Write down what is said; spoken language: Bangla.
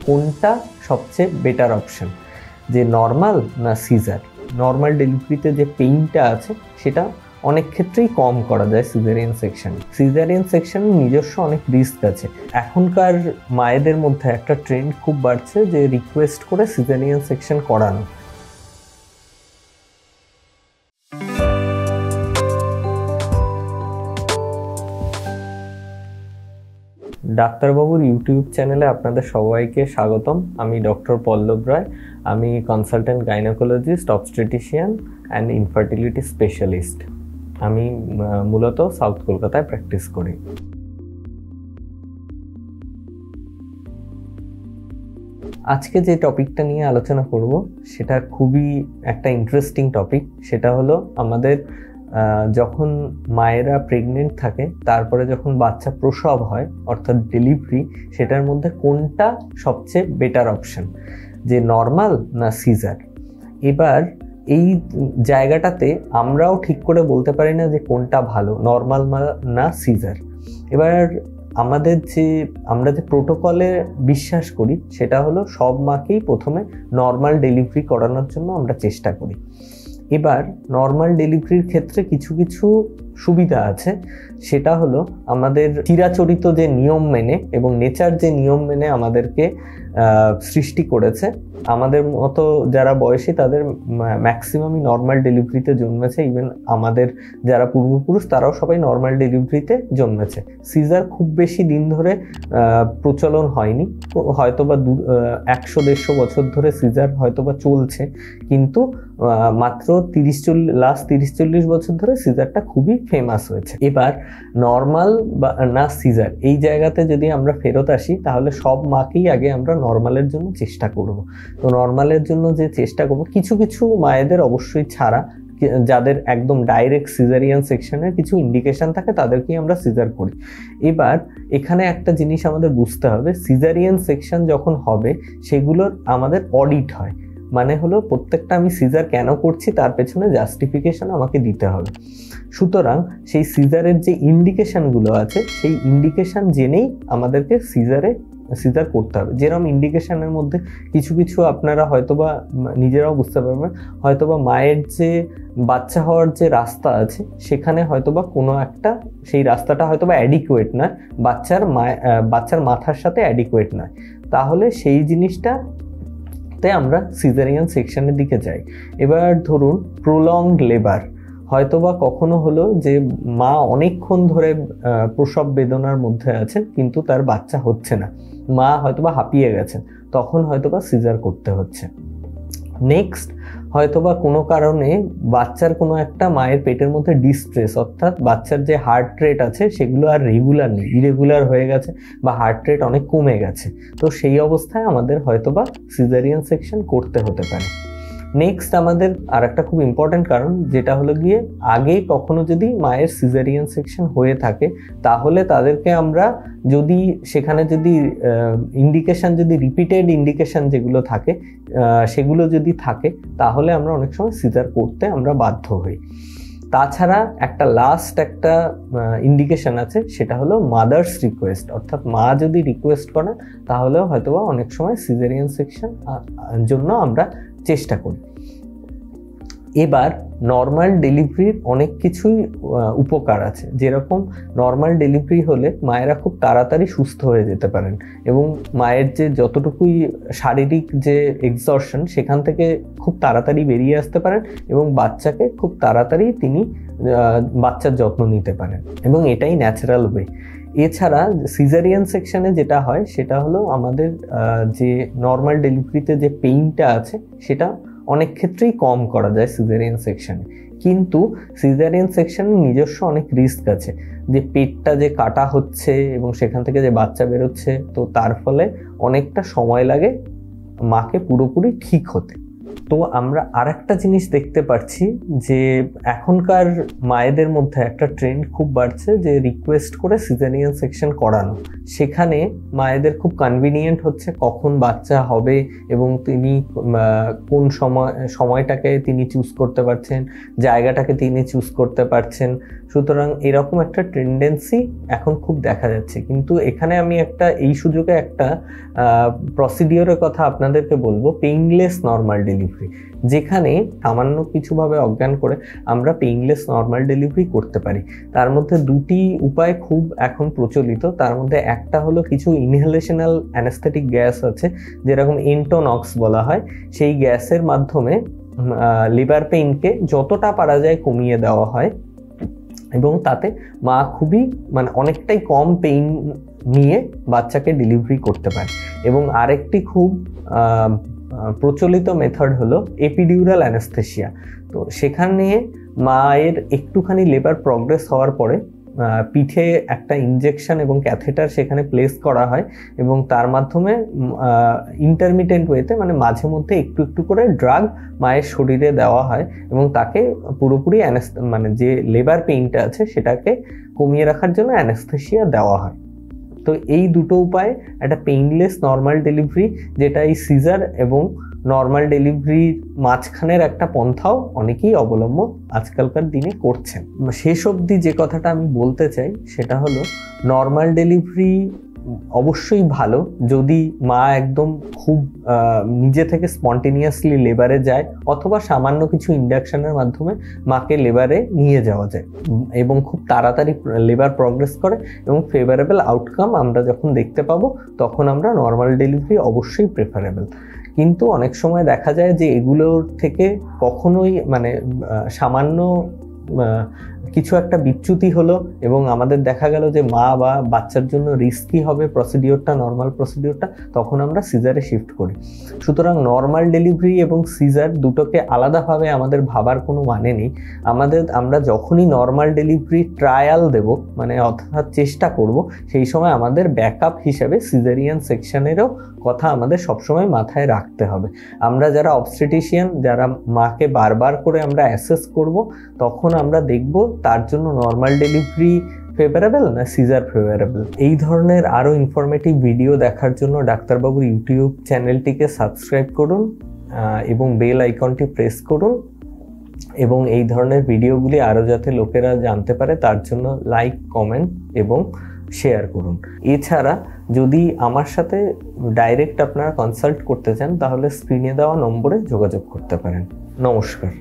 কোনটা সবচেয়ে বেটার অপশন, যে নর্মাল না সিজার? নর্মাল ডেলিভারিতে যে পেইনটা আছে সেটা অনেক ক্ষেত্রেই কম করা যায় সিজারিয়ান সেকশন। সিজারিয়ান সেকশন নিজস্ব অনেক রিস্ক আছে। এখনকার মায়েদের মধ্যে একটা ট্রেন্ড খুব বাড়ছে যে রিকোয়েস্ট করে সিজারিয়ান সেকশন করানো। ডাক্তারবাবুর ইউটিউব চ্যানেলে আপনাদের সবাইকে স্বাগতম। আমি ডক্টর পল্লব রায়। আমি consultant gynaecologist, obstetrician and infertility specialist. আমি মূলত সাউথ কলকাতায় প্র্যাকটিস করি। আজকে যে টপিকটা নিয়ে আলোচনা করব সেটা খুবই একটা ইন্টারেস্টিং টপিক। সেটা হলো আমাদের যখন মায়েরা প্রেগনেন্ট থাকে, তারপরে যখন বাচ্চা প্রসব হয় অর্থাৎ ডেলিভারি, সেটার মধ্যে কোনটা সবচেয়ে বেটার অপশন, যে নর্মাল না সিজার? এবার এই জায়গাটাতে আমরাও ঠিক করে বলতে পারি না যে কোনটা ভালো, নর্মাল না সিজার। এবার আমরা যে প্রোটোকলে বিশ্বাস করি সেটা হলো সব মাকেই প্রথমে নর্মাল ডেলিভারি করানোর জন্য আমরা চেষ্টা করি। এবার নর্মাল ডেলিভারির ক্ষেত্রে কিছু কিছু সুবিধা আছে। সেটা হলো আমাদের চিরাচরিত যে নিয়ম মেনে এবং নেচার যে নিয়ম মেনে আমাদেরকে সৃষ্টি করেছে, আমাদের মতো যারা বয়সী তাদের ম্যাক্সিমামই নর্মাল ডেলিভারিতে জন্মেছে। ইভেন আমাদের যারা পূর্বপুরুষ তারাও সবাই নর্মাল ডেলিভারিতে জন্মেছে। সিজার খুব বেশি দিন ধরে প্রচলন হয়নি, হয়তোবা 100-150 বছর ধরে সিজার হয়তোবা চলছে, কিন্তু মাত্র লাস্ট 30-40 বছর ধরে সিজারটা খুবই ফেমাস হয়েছে। এবার নর্মাল বা না সিজার, এই জায়গাতে যদি আমরা ফেরত আসি তাহলে সব মাকেই আগে আমরা নর্মালের জন্য চেষ্টা করব। তো নর্মালের জন্য যে চেষ্টা করব, কিছু কিছু মায়েদের অবশ্যই ছাড়া, যাদের একদম ডাইরেক্ট সিজারিয়ান সেকশনের কিছু ইন্ডিকেশন থাকে তাদেরকেই আমরা সিজার করি। এবার এখানে একটা জিনিস আমাদের বুঝতে হবে, সিজারিয়ান সেকশন যখন হবে সেগুলোর আমাদের অডিট হয়। মানে হলো প্রত্যেকটা আমি সিজার কেন করছি তার পেছনে জাস্টিফিকেশন আমাকে দিতে হবে। সুতরাং সেই সিজারের যে ইন্ডিকেশনগুলো আছে সেই ইন্ডিকেশন জেনেই আমাদেরকে সিজার করতে হবে। যেরকম ইন্ডিকেশনের মধ্যে কিছু কিছু আপনারা হয়তোবা নিজেরাও বুঝতে পারবেন, হয়তোবা মায়ের যে বাচ্চা হওয়ার যে রাস্তা আছে সেখানে হয়তোবা কোনো একটা, সেই রাস্তাটা হয়তোবা অ্যাডিকুয়েট নয়, বাচ্চার মাথার সাথে অ্যাডিকুয়েট নয়, তাহলে সেই জিনিসটা আমরা সিজারিয়ান সেকশনের দিকে যাই। এবার ধরুন প্রলংড লেবার, হয়তোবা কখনো হলো যে মা অনেকক্ষণ ধরে প্রসব বেদনার মধ্যে আছেন কিন্তু তার বাচ্চা হচ্ছে না, মা হয়তোবা হাঁপিয়ে গেছেন, তখন হয়তোবা সিজার করতে হচ্ছে। নেক্সট, হয়তোবা কোনো কারণে বাচ্চার কোনো একটা মায়ের পেটের মধ্যে ডিস্ট্রেস, অর্থাৎ বাচ্চার যে হার্ট রেট আছে সেগুলো আর রেগুলার নেই, ইরেগুলার হয়ে গেছে বা হার্ট রেট অনেক কমে গেছে, তো সেই অবস্থায় আমাদের হয়তোবা সিজারিয়ান সেকশন করতে হতে পারে। নেক্সট আমাদের আর একটা খুব ইম্পর্টেন্ট কারণ, যেটা হলো গিয়ে আগে কখনো যদি মায়ের সিজারিয়ান সেকশন হয়ে থাকে তাহলে তাদেরকে আমরা যদি সেখানে যদি ইন্ডিকেশন, যদি রিপিটেড ইন্ডিকেশন যেগুলো থাকে সেগুলো যদি থাকে তাহলে আমরা অনেক সময় সিজার করতে আমরা বাধ্য হই। তাছাড়া একটা ইন্ডিকেশন আছে, সেটা হলো মাদার্স রিকোয়েস্ট, অর্থাৎ মা যদি রিকোয়েস্ট করেন তাহলেও হয়তোবা অনেক সময় সিজারিয়ান সেকশন জন্য আমরা চেষ্টা করি। এবার নর্মাল ডেলিভারির অনেক কিছুই উপকার আছে। যেরকম নর্মাল ডেলিভারি হলে মায়েরা খুব তাড়াতাড়ি সুস্থ হয়ে যেতে পারেন এবং মায়ের যে যতটুকুই শারীরিক যে এক্সর্শন সেখান থেকে খুব তাড়াতাড়ি বেরিয়ে আসতে পারেন এবং বাচ্চাকে খুব তাড়াতাড়ি তিনি বাচ্চার যত্ন নিতে পারেন এবং এটাই ন্যাচারাল ওয়ে। এছাড়া সিজারিয়ান সেকশনে যেটা হয় সেটা হলো আমাদের যে নর্মাল ডেলিভারিতে যে পেইনটা আছে সেটা অনেক ক্ষেত্রেই কম করা যায় সিজারিয়ান সেকশনে, কিন্তু সিজারিয়ান সেকশনে নিজস্ব অনেক রিস্ক আছে, যে পেটটা যে কাটা হচ্ছে এবং সেখান থেকে যে বাচ্চা বেরোচ্ছে, তো তার ফলে অনেকটা সময় লাগে মাকে পুরোপুরি ঠিক হতে। তো আমরা আরেকটা জিনিস দেখতে পাচ্ছি যে এখনকার মায়েদের মধ্যে একটা ট্রেন্ড খুব বাড়ছে যে রিকোয়েস্ট করে সিজারিয়ান সেকশন করানো। সেখানে মায়েদের খুব কনভিনিয়েন্ট হচ্ছে কখন বাচ্চা হবে এবং তিনি কোন সময়টাকে তিনি চুজ করতে পারছেন, জায়গাটাকে তিনি চুজ করতে পারছেন, সুতরাং এরকম একটা টেন্ডেন্সি এখন খুব দেখা যাচ্ছে। কিন্তু এখানে আমি এই সুযোগে একটা প্রসিডিওরের কথা আপনাদেরকে বলবো, পেইনলেস নর্মাল ডেলিভারি, যেখানে সামান্য কিছুভাবে অজ্ঞান করে আমরা পেইনলেস নর্মাল ডেলিভারি করতে পারি। তার মধ্যে দুটি উপায় খুব এখন প্রচলিত। তার মধ্যে একটা হলো কিছু ইনহেলেশনাল অ্যানেস্থেটিক গ্যাস আছে, যেরকম এন্টোনক্স বলা হয়। সেই গ্যাসের মাধ্যমে লিভার পেইনকে যতটা পারা যায় কমিয়ে দেওয়া হয় এবং তাতে মা খুবই অনেকটাই কম পেইন নিয়ে বাচ্চাকে ডেলিভারি করতে পারে। এবং আরেকটি খুব প্রচলিত মেথড হলো এপিডিউরাল অ্যানেস্থেসিয়া। তো সেখানে মায়ের একটুখানি লেবার প্রগ্রেস হওয়ার পরে পিঠে একটা ইনজেকশন এবং ক্যাথেটার সেখানে প্লেস করা হয় এবং তার মাধ্যমে ইন্টারমিটেন্ট ওয়েতে মাঝে মধ্যে একটু একটু করে ড্রাগ মায়ের শরীরে দেওয়া হয় এবং তাকে পুরোপুরি যে লেবার পেইনটা আছে সেটাকে কমিয়ে রাখার জন্য অ্যানেস্থেসিয়া দেওয়া হয়। তো এই দুটো উপায় একটা পেইনলেস নর্মাল ডেলিভারি, যেটা এই সিজার এবং নর্মাল ডেলিভারির মাঝখানের একটা পন্থাও অনেকেই অবলম্বন আজকালকার দিনে করছেন। শেষ অবধি যে কথাটা আমি বলতে চাই সেটা হলো, নর্মাল ডেলিভারি অবশ্যই ভালো যদি মা একদম খুব নিজে থেকে স্পন্টেনিয়াসলি লেবারে যায়, অথবা সামান্য কিছু ইন্ডাকশনের মাধ্যমে মাকে লেবারে নিয়ে যাওয়া যায় এবং খুব তাড়াতাড়ি লেবার প্রগ্রেস করে এবং ফেভারেবল আউটকাম আমরা যখন দেখতে পাবো তখন আমরা নর্মাল ডেলিভারি অবশ্যই প্রেফারেবল। কিন্তু অনেক সময় দেখা যায় যে এগুলোর থেকে কখনোই সামান্য কিছু একটা বিচ্যুতি হলো এবং আমাদের দেখা গেল যে মা বা বাচ্চার জন্য রিস্কি হবে প্রসিডিওরটা, নর্মাল প্রসিডিওরটা, তখন আমরা সিজারে শিফট করি। সুতরাং নর্মাল ডেলিভারি এবং সিজার দুটোকে আলাদাভাবে আমাদের ভাবার কোনো মানে নেই। আমরা যখনই নর্মাল ডেলিভারি ট্রায়াল দেব, অর্থাৎ চেষ্টা করব, সেই সময় আমাদের ব্যাকআপ হিসেবে সিজারিয়ান সেকশনেরও কথা আমাদের সবসময় মাথায় রাখতে হবে। আমরা যারা অবস্টেটিশিয়ান, যারা মাকে বারবার করে আমরা অ্যাসেস করব, তখন আমরা দেখব তার জন্য নর্মাল ডেলিভারি ফেভারেবল না সিজার ফেভারেবল। এই ধরনের আরও ইনফরমেটিভ ভিডিও দেখার জন্য ডাক্তারবাবুর ইউটিউব চ্যানেলটিকে সাবস্ক্রাইব করুন এবং বেল আইকনটি প্রেস করুন, এবং এই ধরনের ভিডিওগুলি আরও যাতে লোকেরা জানতে পারে তার জন্য লাইক, কমেন্ট এবং শেয়ার করুন। এছাড়া যদি আমার সাথে ডাইরেক্ট আপনারা কনসাল্ট করতে চান তাহলে স্ক্রিনে দেওয়া নম্বরে যোগাযোগ করতে পারেন। নমস্কার।